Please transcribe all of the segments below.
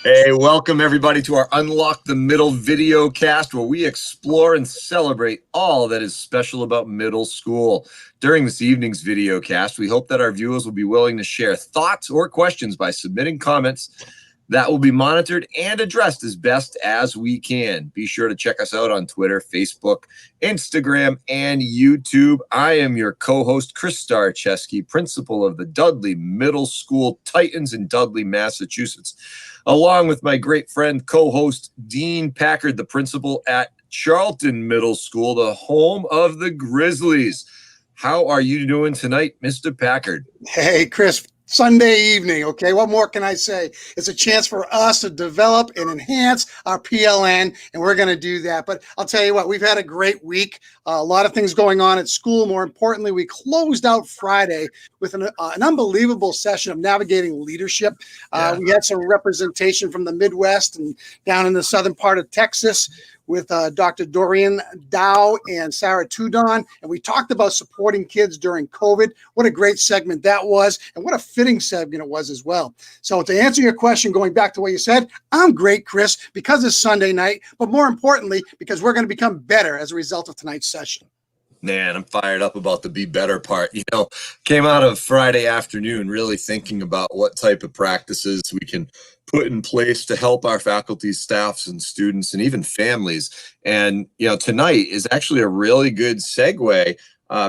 Hey, welcome everybody to our Unlock the Middle Videocast, where we explore and celebrate all that is special about middle school. During this evening's videocast, we hope that our viewers will be willing to share thoughts or questions by submitting comments that will be monitored and addressed as best as we can. Be sure to check us out on Twitter, Facebook, Instagram, and YouTube. I am your co-host, Chris Starcheski, principal of the Dudley Middle School Titans in Dudley, Massachusetts, along with my great friend, co-host Dean Packard, the principal at Charlton Middle School, the home of the Grizzlies. How are you doing tonight, Mr. Packard? Hey, Chris. Sunday evening, okay? What more can I say? It's a chance for us to develop and enhance our PLN, and we're going to do that. But I'll tell you what, we've had a great week. A lot of things going on at school. More importantly, we closed out Friday with an unbelievable session of navigating leadership. We had some representation from the Midwest and down in the southern part of Texas with Dr. Dorian Dow and Sarah Tudon, and we talked about supporting kids during COVID. What a great segment that was, and what a fitting segment it was as well. So to answer your question, going back to what you said, I'm great, Chris, because it's Sunday night, but more importantly, because we're going to become better as a result of tonight's session. Man, I'm fired up about the be better part. You know, came out of Friday afternoon really thinking about what type of practices we can put in place to help our faculty, staffs, and students, and even families. And, you know, tonight is actually a really good segue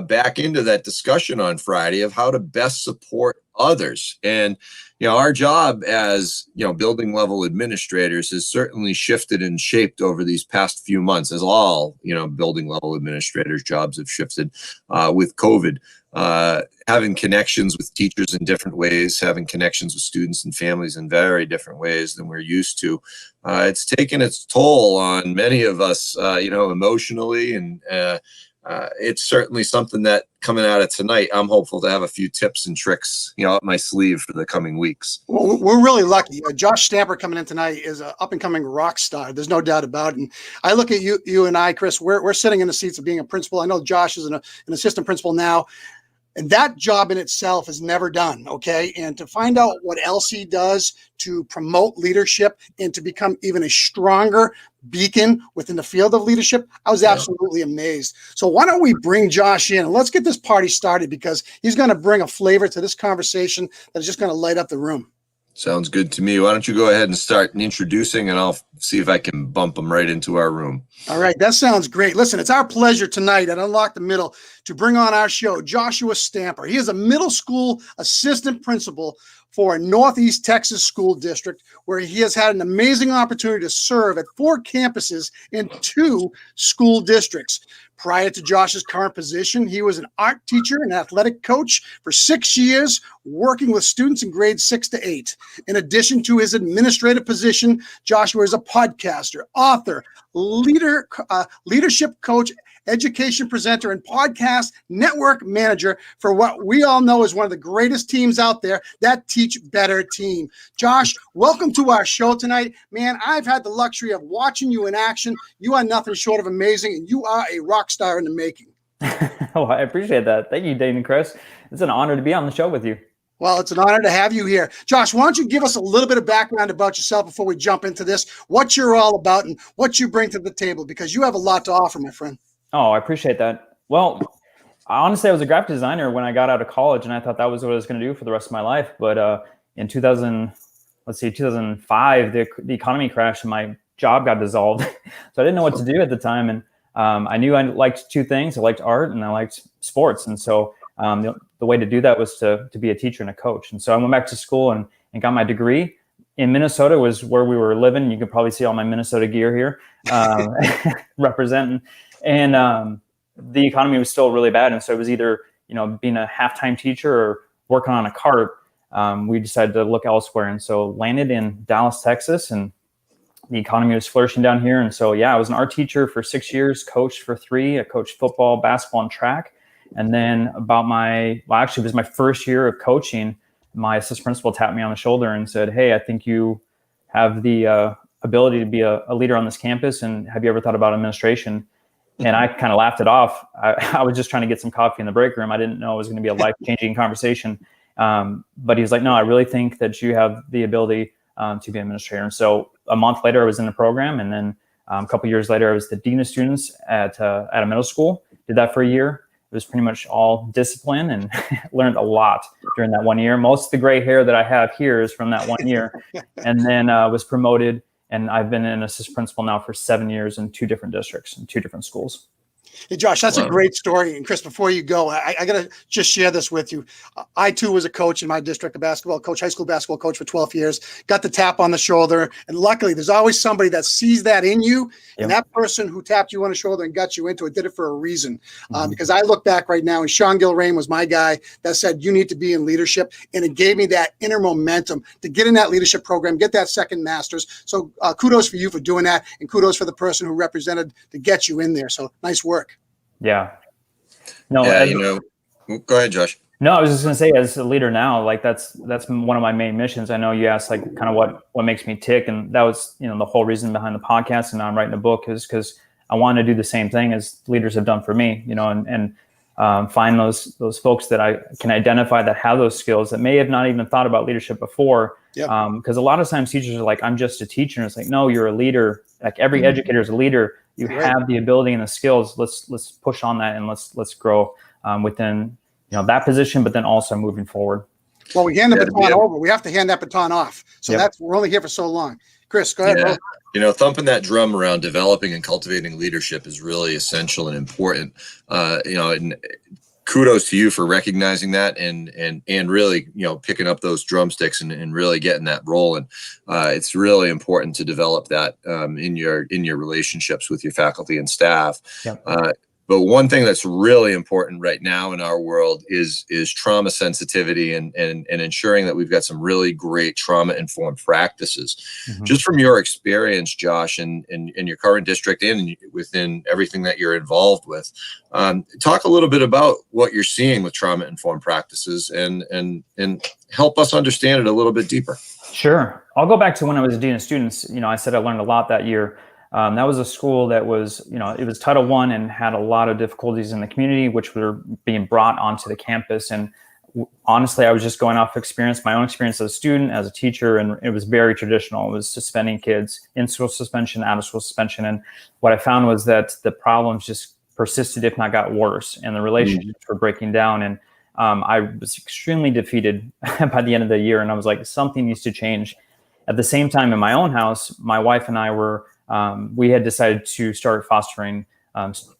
back into that discussion on Friday of how to best support others. And, you know, our job as, you know, building level administrators has certainly shifted and shaped over these past few months, as all, you know, building level administrators' jobs have shifted with COVID. Having connections with teachers in different ways, having connections with students and families in very different ways than we're used to. It's taken its toll on many of us, you know, emotionally, and it's certainly something that coming out of tonight, I'm hopeful to have a few tips and tricks, you know, up my sleeve for the coming weeks. Well, we're really lucky. Josh Stamper coming in tonight is an up-and-coming rock star. There's no doubt about it. And I look at you and I, Chris, we're sitting in the seats of being a principal. I know Josh is an assistant principal now. And that job in itself is never done, okay? And to find out what else he does to promote leadership and to become even a stronger beacon within the field of leadership, I was absolutely amazed. So why don't we bring Josh in and let's get this party started, because he's going to bring a flavor to this conversation that's just going to light up the room. Sounds good to me. Why don't you go ahead and start introducing, and I'll see if I can bump them right into our room. All right, that sounds great. Listen, it's our pleasure tonight at Unlock the Middle to bring on our show Joshua Stamper. He is a middle school assistant principal for a Northeast Texas school district, where he has had an amazing opportunity to serve at 4 campuses in 2 school districts. Prior to Josh's current position, he was an art teacher and athletic coach for 6 years, working with students in grades 6 to 8. In addition to his administrative position, Joshua is a podcaster, author, leadership coach, education presenter, and podcast network manager for what we all know is one of the greatest teams out there, that Teach Better team. Josh, welcome to our show tonight. Man, I've had the luxury of watching you in action. You are nothing short of amazing, and you are a rock star in the making. Oh, I appreciate that. Thank you, Dane and Chris. It's an honor to be on the show with you. Well, it's an honor to have you here. Josh, why don't you give us a little bit of background about yourself before we jump into this, what you're all about and what you bring to the table, because you have a lot to offer, my friend. Oh, I appreciate that. Well, honestly, I was a graphic designer when I got out of college, and I thought that was what I was going to do for the rest of my life. But in 2005, the economy crashed and my job got dissolved. So I didn't know what to do at the time. And I knew I liked 2 things. I liked art and I liked sports. And so the way to do that was to be a teacher and a coach. And so I went back to school and got my degree. In Minnesota was where we were living. You can probably see all my Minnesota gear here representing. And the economy was still really bad. And so it was either, you know, being a half-time teacher or working on a cart. We decided to look elsewhere. And so landed in Dallas, Texas, and the economy was flourishing down here. And so, yeah, I was an art teacher for 6 years, coached for 3. I coached football, basketball, and track. And then it was my first year of coaching. My assistant principal tapped me on the shoulder and said, "Hey, I think you have the ability to be a leader on this campus. And have you ever thought about administration?" And I kind of laughed it off. I was just trying to get some coffee in the break room. I didn't know it was going to be a life-changing conversation. But he was like, "No, I really think that you have the ability to be an administrator. And so a month later, I was in the program, and then a couple years later, I was the dean of students at a middle school. Did that for a year. It was pretty much all discipline, and learned a lot during that 1 year. Most of the gray hair that I have here is from that 1 year. And then was promoted, and I've been an assistant principal now for 7 years in 2 different districts and 2 different schools. Hey, Josh, that's a great story. And Chris, before you go, I got to just share this with you. I, too, was a coach in my district, a basketball coach, high school basketball coach for 12 years, got the tap on the shoulder. And luckily, there's always somebody that sees that in you. Yep. And that person who tapped you on the shoulder and got you into it did it for a reason. Because I look back right now, and Sean Gilrain was my guy that said, you need to be in leadership. And it gave me that inner momentum to get in that leadership program, get that second master's. So kudos for you for doing that. And kudos for the person who represented to get you in there. So nice work. Yeah. No. Yeah, go ahead, Josh. No, I was just going to say, as a leader now, like that's one of my main missions. I know you asked like kind of what makes me tick, and that was the whole reason behind the podcast. And now I'm writing a book is because I want to do the same thing as leaders have done for me. And find those folks that I can identify that have those skills that may have not even thought about leadership before. Yep. Because a lot of times teachers are like, I'm just a teacher. And it's like, no, you're a leader. Like every educator is a leader. You have the ability and the skills. Let's push on that, and let's grow within that position, but then also moving forward. Well, we hand the baton over. We have to hand that baton off. So we're only here for so long. Chris, go ahead. Bro. Thumping that drum around developing and cultivating leadership is really essential and important. And kudos to you for recognizing that and really, picking up those drumsticks and really getting that rolling. It's really important to develop that in your relationships with your faculty and staff. Yep. But one thing that's really important right now in our world is trauma sensitivity and ensuring that we've got some really great trauma-informed practices. Mm-hmm. Just from your experience, Josh, in your current district and within everything that you're involved with, talk a little bit about what you're seeing with trauma-informed practices and help us understand it a little bit deeper. Sure. I'll go back to when I was a dean of students. I said I learned a lot that year. That was a school that was, it was Title I and had a lot of difficulties in the community, which were being brought onto the campus. And honestly, I was just going off experience, my own experience as a student, as a teacher, and it was very traditional. It was suspending kids, in-school suspension, out-of-school suspension. And what I found was that the problems just persisted, if not got worse, and the relationships were breaking down. And I was extremely defeated by the end of the year. And I was like, something needs to change. At the same time, in my own house, my wife and I were we had decided to start fostering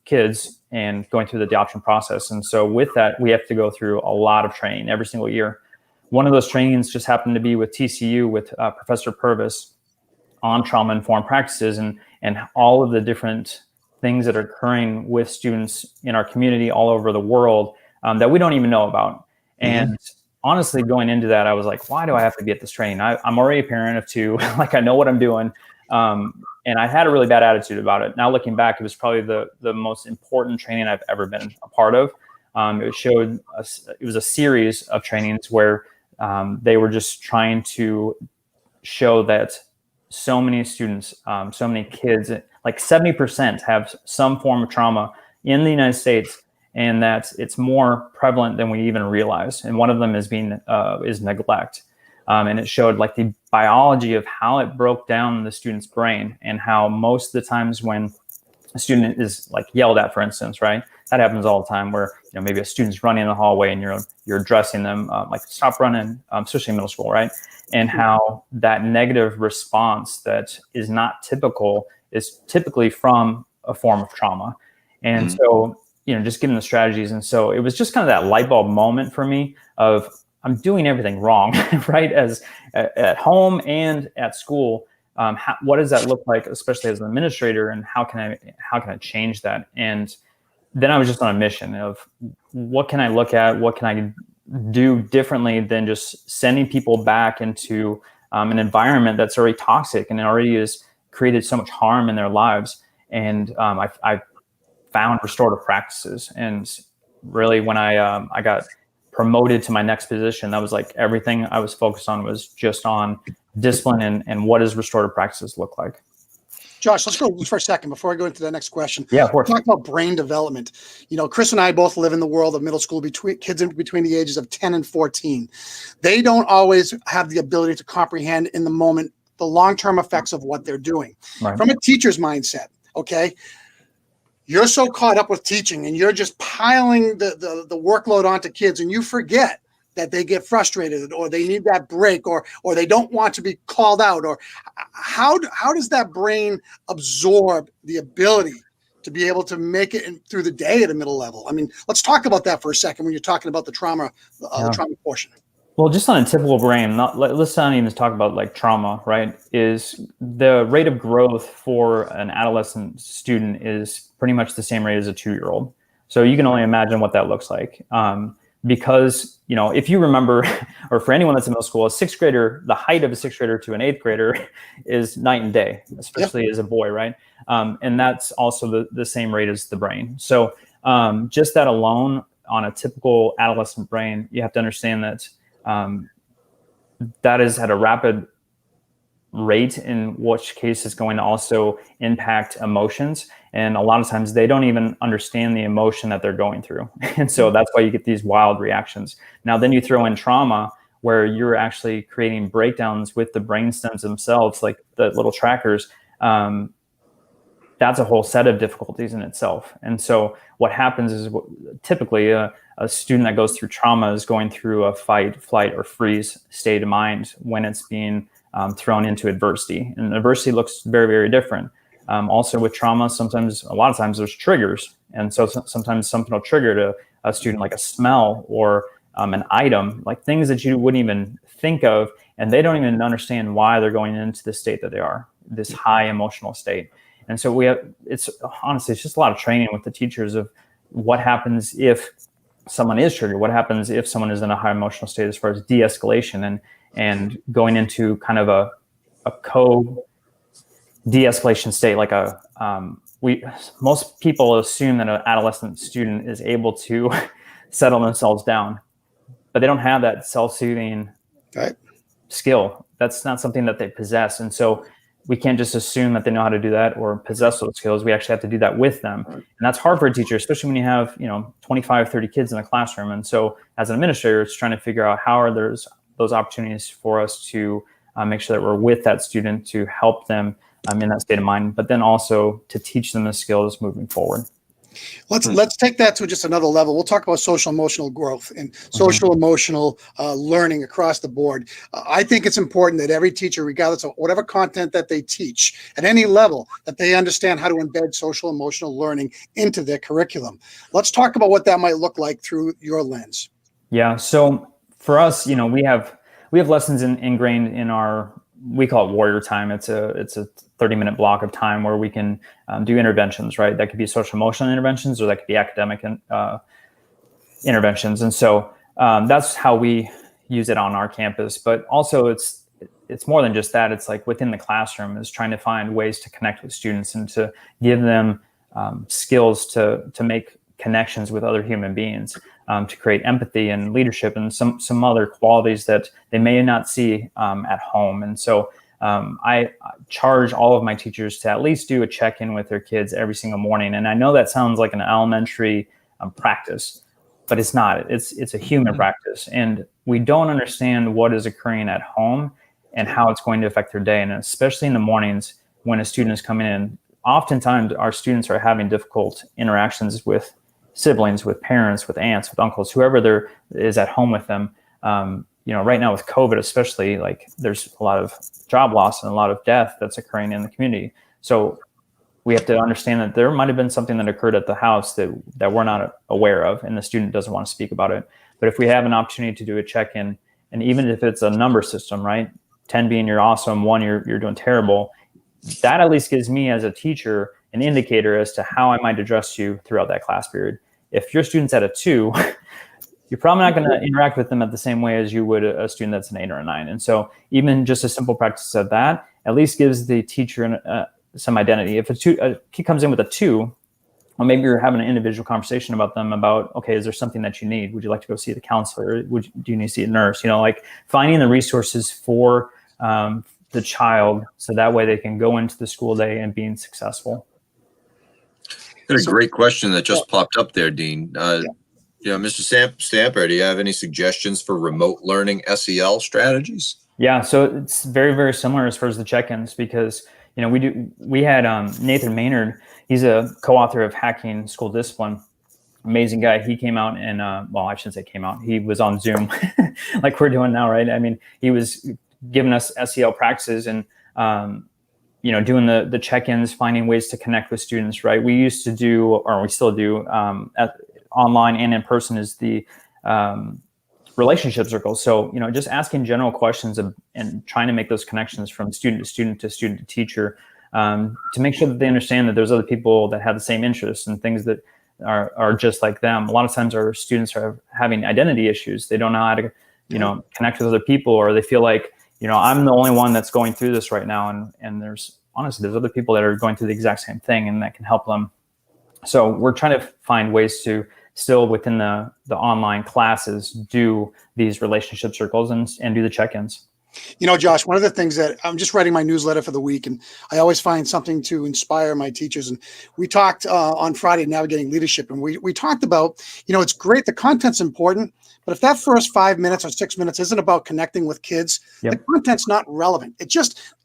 kids and going through the adoption process. And so with that, we have to go through a lot of training every single year. One of those trainings just happened to be with TCU with Professor Purvis on trauma-informed practices and all of the different things that are occurring with students in our community all over the world that we don't even know about. And honestly, going into that, I was like, why do I have to be at this training? I'm already a parent of 2, like I know what I'm doing. And I had a really bad attitude about it. Now looking back, it was probably the most important training I've ever been a part of. It was a series of trainings where they were just trying to show that so many students, so many kids, like 70% have some form of trauma in the United States, and that it's more prevalent than we even realize. And one of them is neglect. And it showed like the biology of how it broke down the student's brain and how most of the times when a student is like yelled at, for instance, right? That happens all the time where, maybe a student's running in the hallway and you're addressing them like stop running, especially in middle school, right? And how that negative response that is not typical is typically from a form of trauma. And so, just getting the strategies. And so it was just kind of that light bulb moment for me of, I'm doing everything wrong, right? As at home and at school, what does that look like, especially as an administrator, and how can I change that? And then I was just on a mission of what can I look at, what can I do differently than just sending people back into an environment that's already toxic and already has created so much harm in their lives. And I found restorative practices, and really when I got promoted to my next position, that was like everything I was focused on was just on discipline and what does restorative practices look like. Josh, let's go for a second before I go into the next question. Yeah, of course. Talk about brain development. Chris and I both live in the world of middle school, kids between the ages of 10 and 14. They don't always have the ability to comprehend in the moment the long-term effects of what they're doing. Right. From a teacher's mindset, okay? You're so caught up with teaching and you're just piling the workload onto kids, and you forget that they get frustrated or they need that break or they don't want to be called out. Or how does that brain absorb the ability to be able to make it through the day at a middle level? I mean, let's talk about that for a second when you're talking about the trauma portion. Well, just on a typical brain, let's not even talk about like trauma, right? Is the rate of growth for an adolescent student is pretty much the same rate as a 2-year-old. So you can only imagine what that looks like. Because, if you remember, or for anyone that's in middle school, a 6th grader, the height of a 6th grader to an 8th grader is night and day, especially as a boy, right? And that's also the same rate as the brain. So just that alone on a typical adolescent brain, you have to understand that that is at a rapid rate, in which case is going to also impact emotions. And a lot of times they don't even understand the emotion that they're going through. And so that's why you get these wild reactions. Now, then you throw in trauma where you're actually creating breakdowns with the brain stems themselves, like the little trackers. That's a whole set of difficulties in itself. And so what happens is typically a student that goes through trauma is going through a fight, flight, or freeze state of mind when it's being thrown into adversity. And adversity looks very, very different. Also with trauma, a lot of times there's triggers. And so sometimes something will trigger a student, like a smell or an item, like things that you wouldn't even think of. And they don't even understand why they're going into the state that they are, this high emotional state. And so it's just a lot of training with the teachers of what happens if someone is triggered, what happens if someone is in a high emotional state as far as de-escalation and going into kind of a de-escalation state. Like most people assume that an adolescent student is able to settle themselves down, but they don't have that self-soothing skill. That's not something that they possess. And so we can't just assume that they know how to do that or possess those skills. We actually have to do that with them. And that's hard for a teacher, especially when you have, 25, 30 kids in a classroom. And so as an administrator, it's trying to figure out how are those opportunities for us to make sure that we're with that student to help them in that state of mind, but then also to teach them the skills moving forward. Let's take that to just another level. We'll talk about social emotional growth and social emotional learning across the board. I think it's important that every teacher, regardless of whatever content that they teach at any level, that they understand how to embed social emotional learning into their curriculum. Let's talk about what that might look like through your lens. Yeah. So for us, we have lessons ingrained in we call it warrior time. It's a 30-minute block of time where we can do interventions, right? That could be social emotional interventions, or that could be academic interventions. And so that's how we use it on our campus. But also it's more than just that. It's like within the classroom is trying to find ways to connect with students and to give them skills to make connections with other human beings, to create empathy and leadership and some other qualities that they may not see at home. And so I charge all of my teachers to at least do a check-in with their kids every single morning. And I know that sounds like an elementary practice, but it's not. It's a human practice. And we don't understand what is occurring at home and how it's going to affect their day. And especially in the mornings when a student is coming in, oftentimes our students are having difficult interactions with siblings, with parents, with aunts, with uncles, whoever there is at home with them. Right now with COVID, especially, like there's a lot of job loss and a lot of death that's occurring in the community. So we have to understand that there might've been something that occurred at the house that we're not aware of, and the student doesn't want to speak about it. But if we have an opportunity to do a check-in, and even if it's a number system, right? 10 being you're awesome, 1 you're doing terrible, that at least gives me as a teacher an indicator as to how I might address you throughout that class period. If your student's at a 2, you're probably not going to interact with them at the same way as you would a student that's an 8 or a 9. And so even just a simple practice of that at least gives the teacher some identity. If a kid comes in with a 2, well, maybe you're having an individual conversation about them about, okay, is there something that you need? Would you like to go see the counselor? Do you need to see a nurse? Like finding the resources for the child, so that way they can go into the school day and being successful. Got a great question that just popped up there, Dean. Mr. Stamper, do you have any suggestions for remote learning SEL strategies? Yeah, so it's very, very similar as far as the check-ins, because we had Nathan Maynard. He's a co-author of Hacking School Discipline. Amazing guy. He came out and I shouldn't say came out. He was on Zoom like we're doing now, right? I mean, he was giving us SEL practices and doing the check-ins, finding ways to connect with students, right? We used to do, or we still do, online and in person, is the relationship circles. So, just asking general questions and trying to make those connections from student to student to student to teacher, to make sure that they understand that there's other people that have the same interests and things that are just like them. A lot of times our students are having identity issues. They don't know how to, connect with other people, or they feel like, I'm the only one that's going through this right now. And there's other people that are going through the exact same thing and that can help them. So we're trying to find ways to still within the online classes do these relationship circles and do the check-ins. Josh, one of the things that I'm just writing my newsletter for the week, and I always find something to inspire my teachers. And we talked on Friday, Navigating Leadership, and we talked about, it's great. The content's important, but if that first 5 minutes or 6 minutes isn't about connecting with kids, the content's not relevant.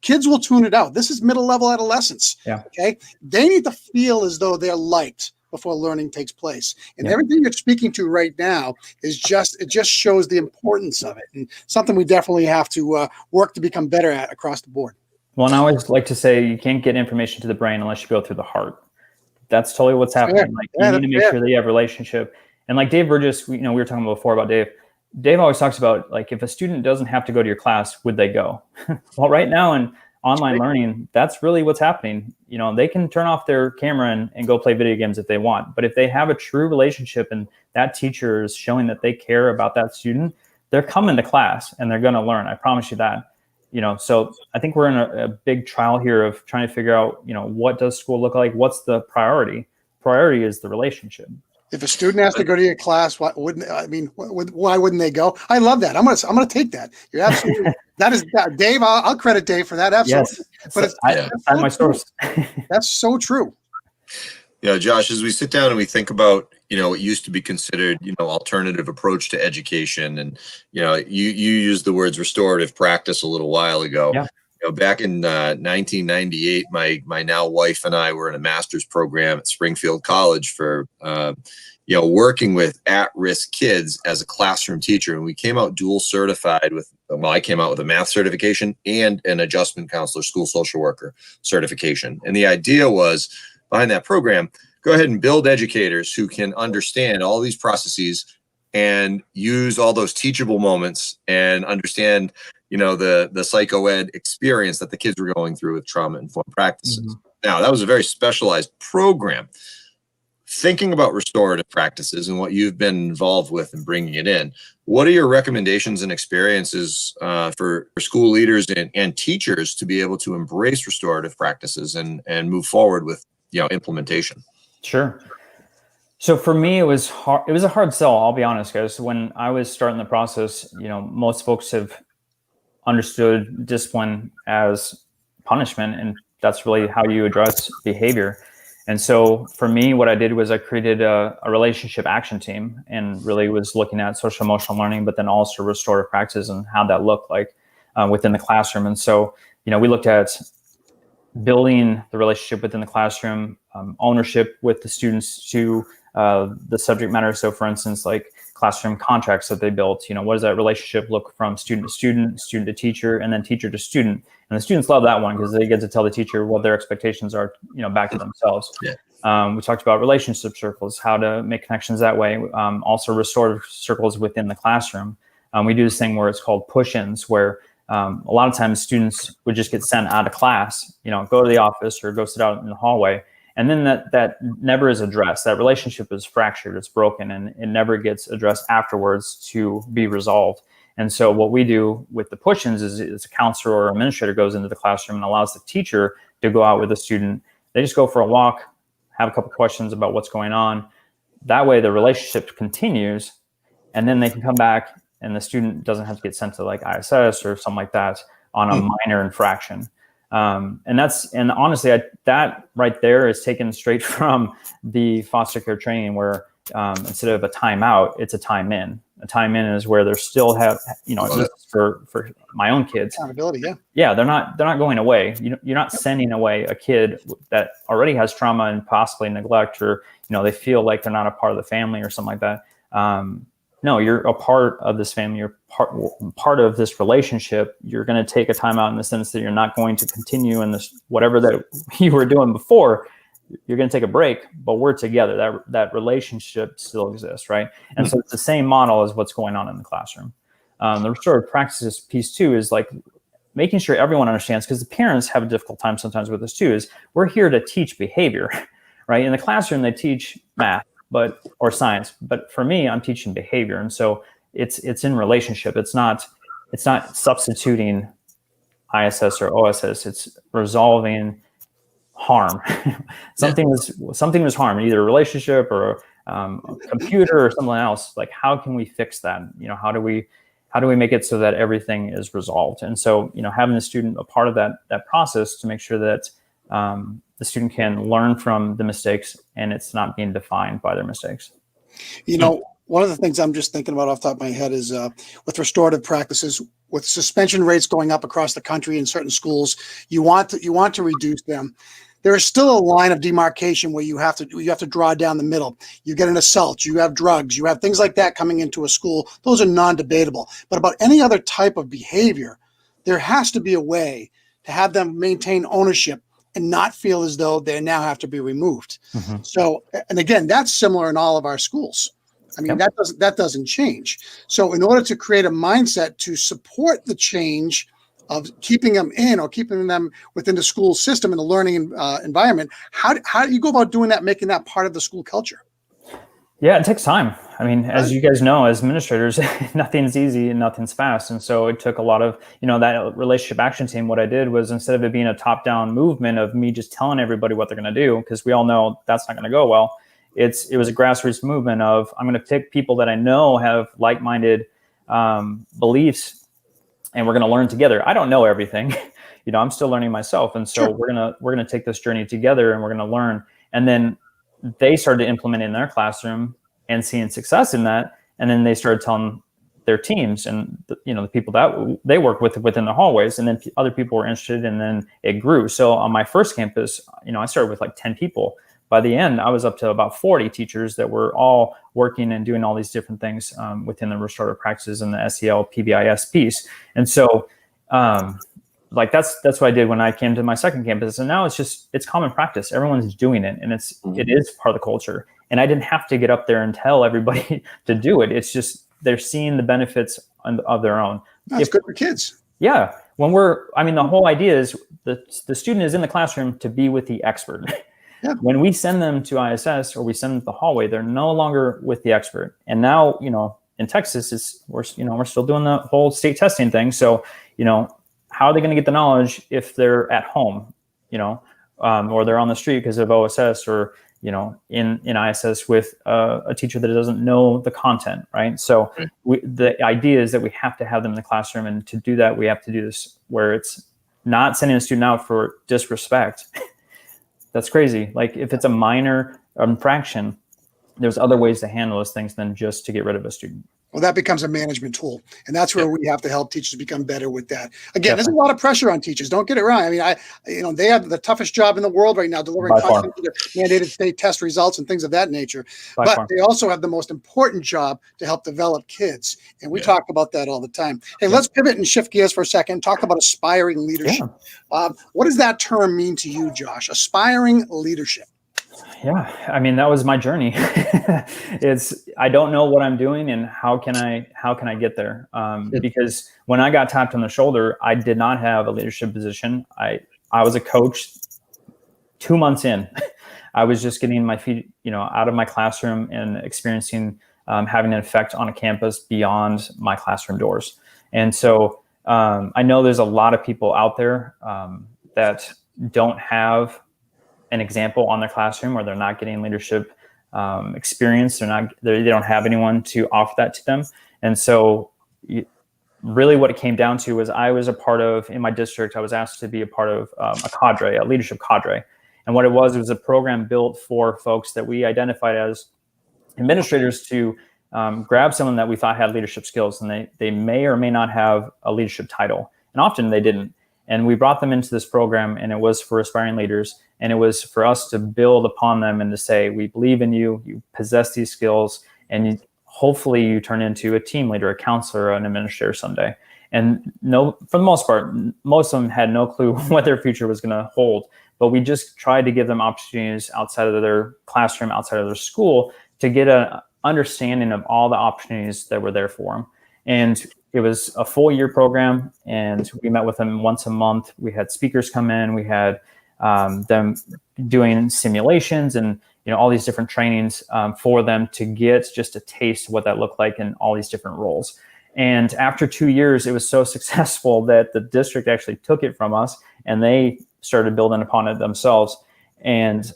Kids will tune it out. This is middle level adolescence. Yeah. Okay. They need to feel as though they're liked before learning takes place. And everything you're speaking to right now it just shows the importance of it, and something we definitely have to work to become better at across the board. Well, and I always like to say you can't get information to the brain unless you go through the heart. That's totally what's happening. You need to make sure that you have a relationship. And like Dave Burgess, we were talking before about Dave. Dave always talks about, like, if a student doesn't have to go to your class, would they go? Well, right now in online learning, that's really what's happening. They can turn off their camera and go play video games if they want. But if they have a true relationship and that teacher is showing that they care about that student, they're coming to class and they're going to learn. I promise you that. So I think we're in a big trial here of trying to figure out, what does school look like? What's the priority? Priority is the relationship. If a student has to go to your class, why wouldn't they go? I love that. I'm gonna take that. You're absolutely. That is Dave. I'll credit Dave for that. Absolutely. Yes, but I my source. That's so true. Josh, as we sit down and we think about, what used to be considered, alternative approach to education, and you used the words restorative practice a little while ago. Yeah. Back in 1998, my now wife and I were in a master's program at Springfield College for working with at-risk kids as a classroom teacher, and we came out dual certified with. I came out with a math certification and an adjustment counselor, school social worker certification. And the idea was behind that program, go ahead and build educators who can understand all these processes and use all those teachable moments and understand the psychoed experience that the kids were going through with trauma-informed practices. Mm-hmm. Now, that was a very specialized program. Thinking about restorative practices and what you've been involved with and bringing it in, what are your recommendations and experiences for school leaders and teachers to be able to embrace restorative practices and move forward with implementation? Sure. So for me, it was hard. It was a hard sell. I'll be honest, guys. When I was starting the process, most folks have understood discipline as punishment, and that's really how you address behavior. And so for me, what I did was I created a relationship action team, and really was looking at social emotional learning, but then also restorative practices and how that looked like within the classroom. And so, we looked at building the relationship within the classroom, ownership with the students to the subject matter. So for instance, like classroom contracts that they built, what does that relationship look from student to student, student to teacher, and then teacher to student? And the students love that one because they get to tell the teacher what their expectations are, back to themselves. Yeah. We talked about relationship circles, how to make connections that way. Also restorative circles within the classroom. We do this thing where it's called push-ins, where a lot of times students would just get sent out of class, go to the office or go sit out in the hallway. And then that never is addressed. That relationship is fractured, it's broken, and it never gets addressed afterwards to be resolved. And so what we do with the push-ins is a counselor or administrator goes into the classroom and allows the teacher to go out with the student. They just go for a walk, have a couple questions about what's going on. That way the relationship continues, and then they can come back and the student doesn't have to get sent to like ISS or something like that. on a minor infraction. And honestly, that right there is taken straight from the foster care training, where instead of a timeout, it's a time in. A time in is where they're still for my own kids. Accountability, yeah. Yeah, they're not going away. You're not sending away a kid that already has trauma and possibly neglect, or they feel like they're not a part of the family or something like that. No, you're a part of this family. You're part of this relationship. You're going to take a time out in the sense that you're not going to continue in this whatever that you were doing before. You're going to take a break, but we're together. That relationship still exists, right? And so it's the same model as what's going on in the classroom. The restorative practices piece too is like making sure everyone understands, because the parents have a difficult time sometimes with this too, is we're here to teach behavior, right? In the classroom, they teach math, or science, but for me, I'm teaching behavior. And so it's in relationship. It's not substituting ISS or OSS. It's resolving harm. Something was harmed, either a relationship or a computer or something else. Like, how can we fix that? How do we make it so that everything is resolved? And so, having the student a part of that process to make sure that the student can learn from the mistakes and it's not being defined by their mistakes. One of the things I'm just thinking about off the top of my head is with restorative practices, with suspension rates going up across the country in certain schools, you want to reduce them. There is still a line of demarcation where you have to draw down the middle. You get an assault, you have drugs, you have things like that coming into a school. Those are non-debatable. But about any other type of behavior, there has to be a way to have them maintain ownership and not feel as though they now have to be removed. Mm-hmm. So, and again, that's similar in all of our schools. I mean, that doesn't change. So in order to create a mindset to support the change of keeping them in or keeping them within the school system and the learning environment, how do you go about doing that, making that part of the school culture? Yeah, it takes time. I mean, as you guys know, as administrators, nothing's easy and nothing's fast. And so it took a lot of, that relationship action team. What I did was, instead of it being a top-down movement of me just telling everybody what they're going to do, because we all know that's not going to go well, it was a grassroots movement of, I'm going to pick people that I know have like-minded beliefs, and we're going to learn together. I don't know everything. I'm still learning myself. And so we're going to take this journey together, and we're going to learn. And then they started implementing in their classroom and seeing success in that. And then they started telling their teams and the people that they work with within the hallways, and then other people were interested, and then it grew. So on my first campus, I started with like 10 people. By the end, I was up to about 40 teachers that were all working and doing all these different things within the restorative practices and the SEL PBIS piece. And so that's what I did when I came to my second campus. And now it's common practice. Everyone's doing it, and it is part of the culture. And I didn't have to get up there and tell everybody to do it. It's just they're seeing the benefits of their own. That's good for kids. Yeah. The whole idea is the student is in the classroom to be with the expert. Yeah. When we send them to ISS or we send them to the hallway, they're no longer with the expert. And now, in Texas, we're still doing the whole state testing thing. So, how are they going to get the knowledge if they're at home, or they're on the street because of OSS, or, in ISS with a teacher that doesn't know the content, right? So the idea is that we have to have them in the classroom. And to do that, we have to do this where it's not sending a student out for disrespect. That's crazy. Like, if it's a minor infraction, there's other ways to handle those things than just to get rid of a student. Well, that becomes a management tool. And that's where we have to help teachers become better with that. Again, there's a lot of pressure on teachers. Don't get it wrong. I mean, they have the toughest job in the world right now, delivering content to their mandated state test results and things of that nature. But they also have the most important job to help develop kids. And we talk about that all the time. Hey, let's pivot and shift gears for a second. Talk about aspiring leadership. Yeah. What does that term mean to you, Josh? Aspiring leadership. Yeah, I mean, that was my journey. I don't know what I'm doing, and how can I get there? Because when I got tapped on the shoulder, I did not have a leadership position. I was a coach 2 months in. I was just getting my feet, out of my classroom and experiencing having an effect on a campus beyond my classroom doors. And so I know there's a lot of people out there that don't have an example on their classroom, or they're not getting leadership experience. They don't have anyone to offer that to them. And so really what it came down to was I was a part of, in my district, I was asked to be a part of a cadre, a leadership cadre. And what it was a program built for folks that we identified as administrators to grab someone that we thought had leadership skills, and they may or may not have a leadership title. And often they didn't. And we brought them into this program, and it was for aspiring leaders. And it was for us to build upon them and to say, we believe in you, you possess these skills, and hopefully you turn into a team leader, a counselor, an administrator someday. And no, for the most part, most of them had no clue what their future was going to hold. But we just tried to give them opportunities outside of their classroom, outside of their school, to get an understanding of all the opportunities that were there for them. And it was a full year program, and we met with them once a month. We had speakers come in. We had them doing simulations and all these different trainings for them to get just a taste of what that looked like in all these different roles. And after 2 years, it was so successful that the district actually took it from us, and they started building upon it themselves. And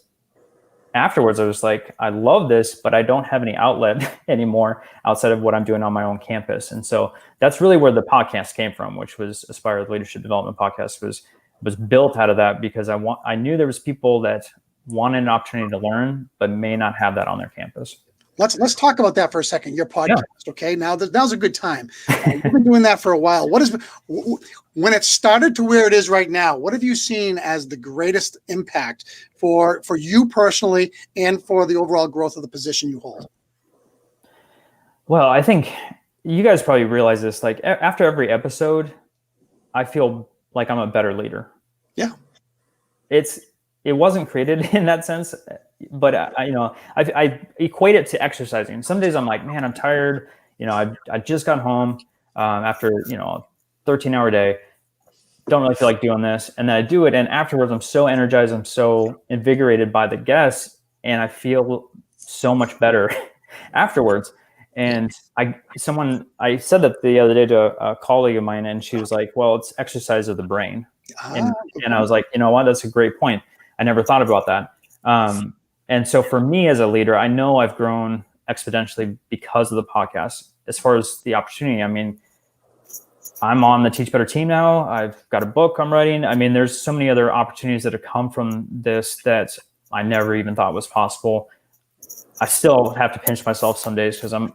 afterwards, I was like, I love this, but I don't have any outlet anymore outside of what I'm doing on my own campus. And so that's really where the podcast came from, which was Aspire Leadership Development Podcast was built out of that, because I knew there was people that wanted an opportunity to learn, but may not have that on their campus. Let's talk about that for a second. Your podcast, yeah. Okay. Now's a good time. You've been doing that for a while. When it started to where it is right now, what have you seen as the greatest impact for you personally and for the overall growth of the position you hold? Well, I think you guys probably realize this. Like after every episode, I feel like I'm a better leader. Yeah. It wasn't created in that sense, but I equate it to exercising. Some days I'm like, man, I'm tired. I just got home after a 13-hour day. Don't really feel like doing this, and then I do it, and afterwards I'm so energized. I'm so invigorated by the guests, and I feel so much better afterwards. And I said that the other day to a colleague of mine, and she was like, "Well, it's exercise of the brain." And I was like, you know what? That's a great point. I never thought about that. And so for me as a leader, I know I've grown exponentially because of the podcast. As far as the opportunity, I mean, I'm on the Teach Better team now. I've got a book I'm writing. I mean, there's so many other opportunities that have come from this that I never even thought was possible. I still have to pinch myself some days because I'm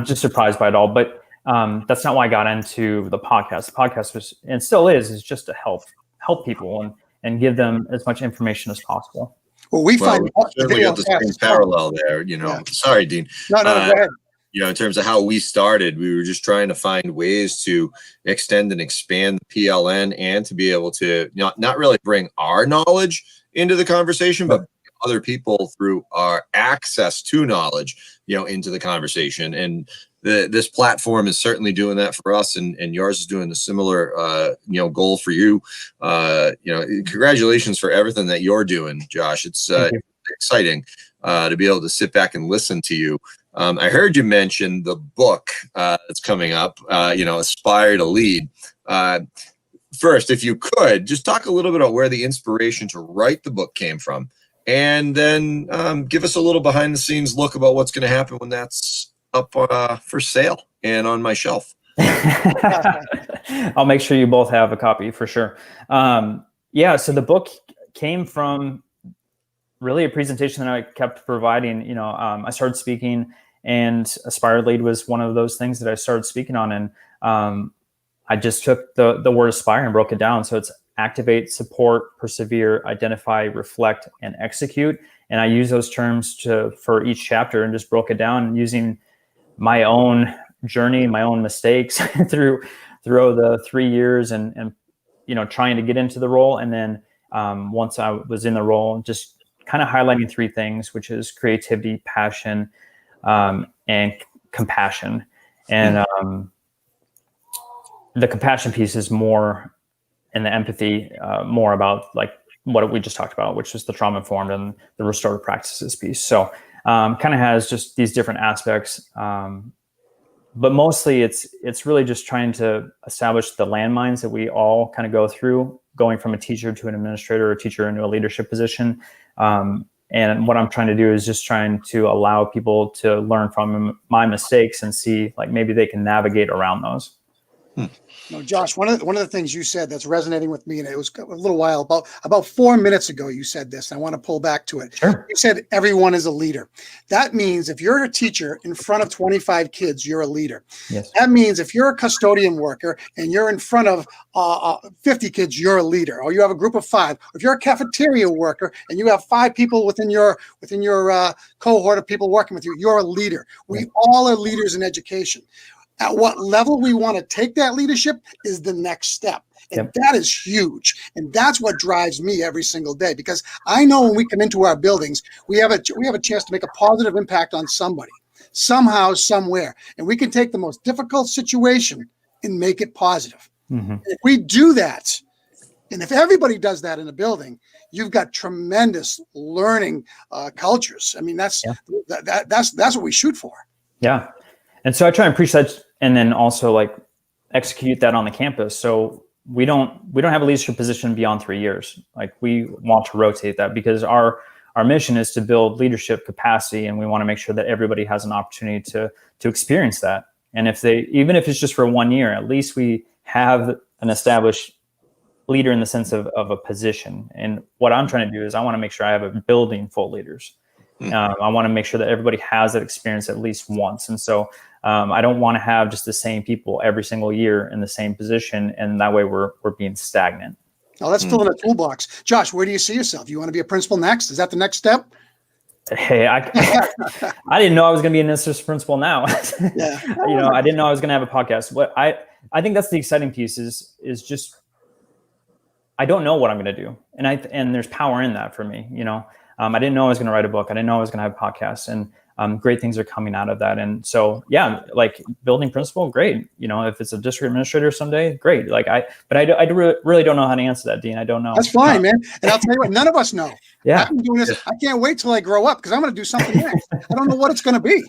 just surprised by it all. But that's not why I got into the podcast. The podcast was, and still is just to help people and give them as much information as possible. Well, we find certainly got the same parallel there. Yeah. Sorry, Dean. No, go ahead. In terms of how we started, we were just trying to find ways to extend and expand the PLN and to be able to not really bring our knowledge into the conversation, but other people through our access to knowledge, into the conversation. And this platform is certainly doing that for us, and yours is doing a similar, goal for you. Congratulations for everything that you're doing, Josh. It's exciting to be able to sit back and listen to you. I heard you mention the book that's coming up, Aspire to Lead. First, if you could, just talk a little bit about where the inspiration to write the book came from, and then give us a little behind the scenes look about what's going to happen when that's up for sale and on my shelf. I'll make sure you both have a copy for sure. So the book came from really a presentation that I kept providing. I started speaking, and Aspire Lead was one of those things that I started speaking on. And I just took the word aspire and broke it down. So it's activate, support, persevere, identify, reflect, and execute. And I use those terms for each chapter and just broke it down using my own journey, my own mistakes through the 3 years and trying to get into the role. And then once I was in the role, just kind of highlighting 3 things, which is creativity, passion, and compassion. And the compassion piece is more, and the empathy more about like what we just talked about, which is the trauma informed and the restorative practices piece. So kind of has just these different aspects. But mostly it's really just trying to establish the landmines that we all kind of go through, going from a teacher to an administrator, or a teacher into a leadership position, And what I'm trying to do is just trying to allow people to learn from my mistakes and see like maybe they can navigate around those. No, Josh, one of the things you said that's resonating with me, and it was a little while about 4 minutes ago, you said this, and I want to pull back to it. Sure. You said everyone is a leader. That means if you're a teacher in front of 25 kids, you're a leader. Yes. That means if you're a custodian worker and you're in front of 50 kids, you're a leader, or you have a group of 5. If you're a cafeteria worker and you have 5 people within your cohort of people working with you, you're a leader. We all are leaders in education. At what level we want to take that leadership is the next step. And that is huge. And that's what drives me every single day, because I know when we come into our buildings, we have a chance to make a positive impact on somebody, somehow, somewhere. And we can take the most difficult situation and make it positive. Mm-hmm. If we do that, and if everybody does that in a building, you've got tremendous learning cultures. I mean, that's what we shoot for. Yeah. And so I try and preach that, and then also like execute that on the campus. So we don't have a leadership position beyond 3 years. Like we want to rotate that, because our mission is to build leadership capacity, and we want to make sure that everybody has an opportunity to experience that. And even if it's just for 1 year, at least we have an established leader in the sense of a position. And what I'm trying to do is I want to make sure I have a building full of leaders. I want to make sure that everybody has that experience at least once. And so I don't want to have just the same people every single year in the same position. And that way we're being stagnant. Oh, that's still in a toolbox. Josh, where do you see yourself? You want to be a principal next? Is that the next step? Hey, I didn't know I was going to be an assistant principal now. Yeah. I didn't know I was going to have a podcast. But I think that's the exciting piece is just, I don't know what I'm going to do. And there's power in that for me. I didn't know I was going to write a book. I didn't know I was going to have a podcast, and great things are coming out of that. And so, yeah, like building principal, great. If it's a district administrator someday, great. I really don't know how to answer that, Dean. I don't know. That's fine, man. And I'll tell you what, none of us know. Yeah. I've been doing this. I can't wait till I grow up, because I'm going to do something next. I don't know what it's going to be.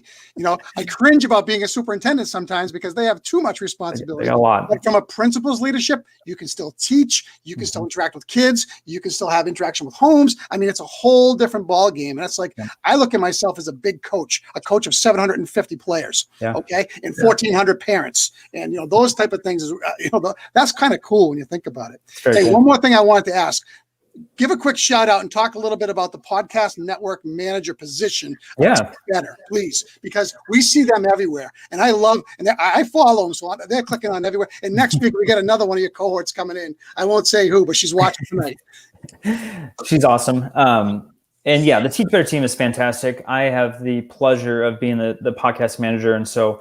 I cringe about being a superintendent sometimes because they have too much responsibility. They got a lot. But from a principal's leadership, you can still teach, you can still interact with kids, you can still have interaction with homes. I mean, it's a whole different ball game. And that's like, I look at myself as a big coach, a coach of 750 players, okay, and 1,400 parents, and those type of things is that's kind of cool when you think about it. Hey, cool. One more thing I wanted to ask. Give a quick shout out and talk a little bit about the podcast network manager position. Better, please, because we see them everywhere, and I follow them, so they're clicking on everywhere. And next week we get another one of your cohorts coming in. I won't say who, but she's watching tonight. She's awesome. And yeah, the Teach Better team is fantastic. I have the pleasure of being the podcast manager, and so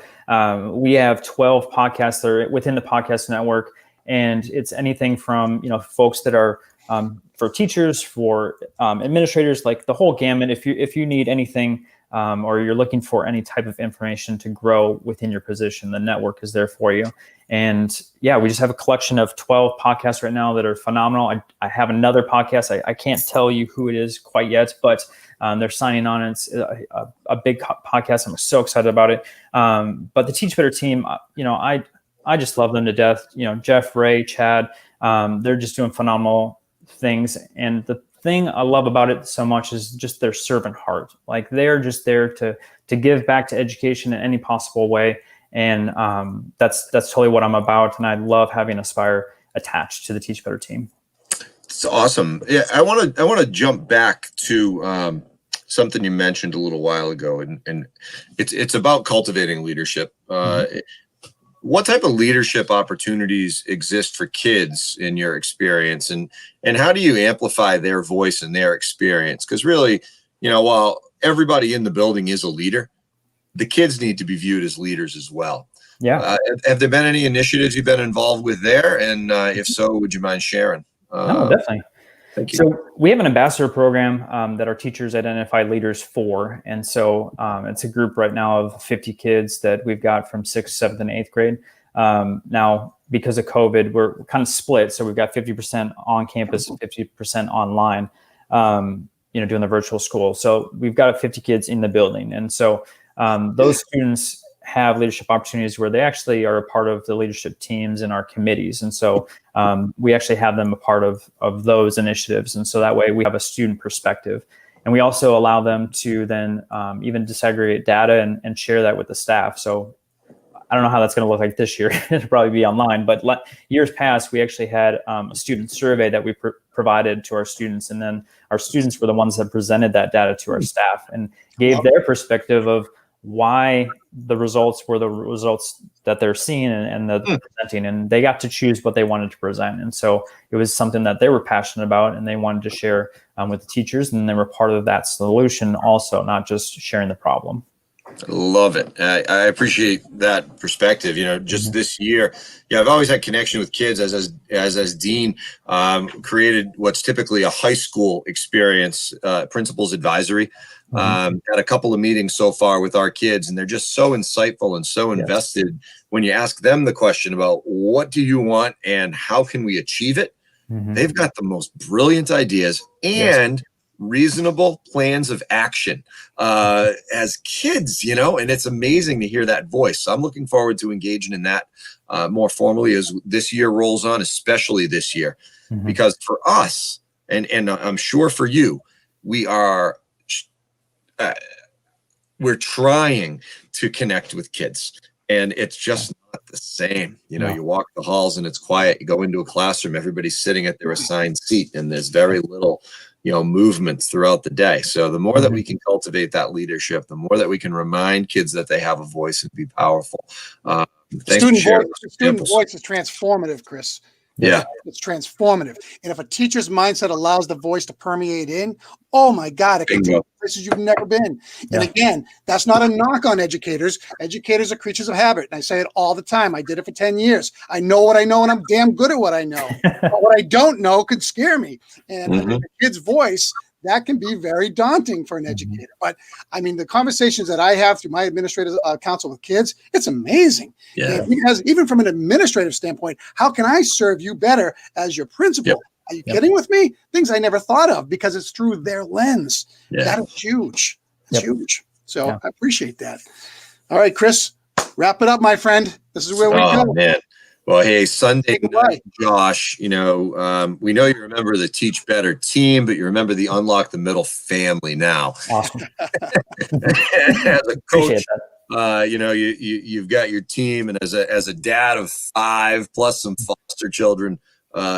we have 12 podcasts that are within the podcast network, and it's anything from folks that are for teachers, for administrators, like the whole gamut. If you need anything or you're looking for any type of information to grow within your position, the network is there for you. And yeah, we just have a collection of 12 podcasts right now that are phenomenal. I have another podcast. I can't tell you who it is quite yet, but they're signing on. It's a big podcast. I'm so excited about it. But the Teach Better team, I just love them to death. Jeff, Ray, Chad, they're just doing phenomenal things. And the thing I love about it so much is just their servant heart. Like they're just there to give back to education in any possible way. And that's totally what I'm about. And I love having Aspire attached to the Teach Better team. It's awesome. Yeah, I want to jump back to something you mentioned a little while ago, and it's about cultivating leadership. What type of leadership opportunities exist for kids in your experience, and how do you amplify their voice and their experience? Because really, while everybody in the building is a leader, the kids need to be viewed as leaders as well. Yeah. Have there been any initiatives you've been involved with there? And if so, would you mind sharing? No, definitely. Thank you. So we have an ambassador program that our teachers identify leaders for. And so it's a group right now of 50 kids that we've got from 6th, 7th, and 8th grade. Now, because of COVID, we're kind of split. So we've got 50% on campus and 50% online, doing the virtual school. So we've got 50 kids in the building. And so those students have leadership opportunities where they actually are a part of the leadership teams in our committees. And so we actually have them a part of those initiatives. And so that way we have a student perspective. and we also allow them to then even disaggregate data and share that with the staff. So I don't know how that's going to look like this year. It'll probably be online, but years past, we actually had a student survey that we provided to our students, and then our students were the ones that presented that data to our staff and gave their perspective of why the results were the results that they're seeing and the presenting, and they got to choose what they wanted to present. And so it was something that they were passionate about and they wanted to share with the teachers, and they were part of that solution also, not just sharing the problem. Love it. I appreciate that perspective. Just this year, I've always had connection with kids as dean, created what's typically a high school experience, principals advisory. Had a couple of meetings so far with our kids, and they're just so insightful and so invested. When you ask them the question about what do you want and how can we achieve it, they've got the most brilliant ideas and reasonable plans of action as kids, and it's amazing to hear that voice. So I'm looking forward to engaging in that more formally as this year rolls on, especially this year, because for us, and I'm sure for you, we're trying to connect with kids, and it's just not the same. You walk the halls and it's quiet. You go into a classroom, everybody's sitting at their assigned seat, and there's very little movements throughout the day. So the more that we can cultivate that leadership, the more that we can remind kids that they have a voice and be powerful. Student voice is transformative, Chris. Yeah. It's transformative. And if a teacher's mindset allows the voice to permeate in, oh my God, it can take places you've never been. And again, that's not a knock on educators. Educators are creatures of habit. And I say it all the time. I did it for 10 years. I know what I know, and I'm damn good at what I know. But what I don't know could scare me. And a kid's voice, that can be very daunting for an educator. But I mean, the conversations that I have through my administrative council with kids, it's amazing. Yeah. Because even from an administrative standpoint, how can I serve you better as your principal? Yep. Are you kidding with me? Things I never thought of because it's through their lens. Yeah. That is huge. It's huge. So I appreciate that. All right, Chris, wrap it up, my friend. This is where we go. Man. Well, hey, Sunday night, Josh, we know you're a member of the Teach Better team, but you remember the Unlock the Middle family now. Awesome. As a coach, you've got your team, and as a dad of 5 plus some foster children,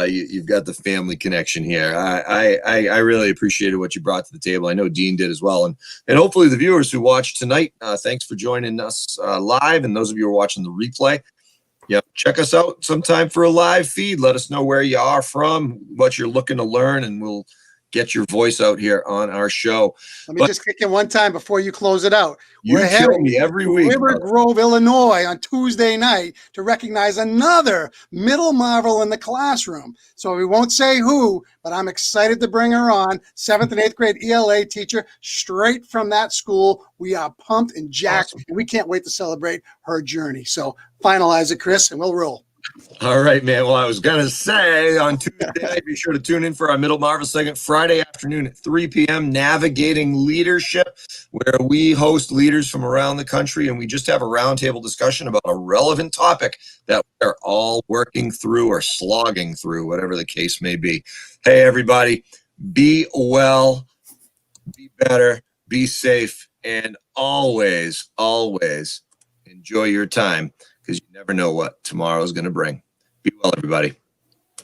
you've got the family connection here. I really appreciated what you brought to the table. I know Dean did as well. And hopefully the viewers who watched tonight, thanks for joining us live. And those of you who are watching the replay, check us out sometime for a live feed. Let us know where you are from, what you're looking to learn, and we'll get your voice out here on our show. Let me just kick in one time before you close it out. We're kill me every week. River Grove, Illinois on Tuesday night to recognize another middle marvel in the classroom. So we won't say who, but I'm excited to bring her on. 7th and 8th grade ELA teacher straight from that school. We are pumped and jacked, and we can't wait to celebrate her journey. So finalize it, Chris, and we'll roll. All right, man. Well, I was going to say on Tuesday, be sure to tune in for our Middle Marvel segment Friday afternoon at 3 p.m., Navigating Leadership, where we host leaders from around the country, and we just have a roundtable discussion about a relevant topic that we're all working through or slogging through, whatever the case may be. Hey, everybody, be well, be better, be safe, and always, always enjoy your time, because you never know what tomorrow is going to bring. Be well, everybody.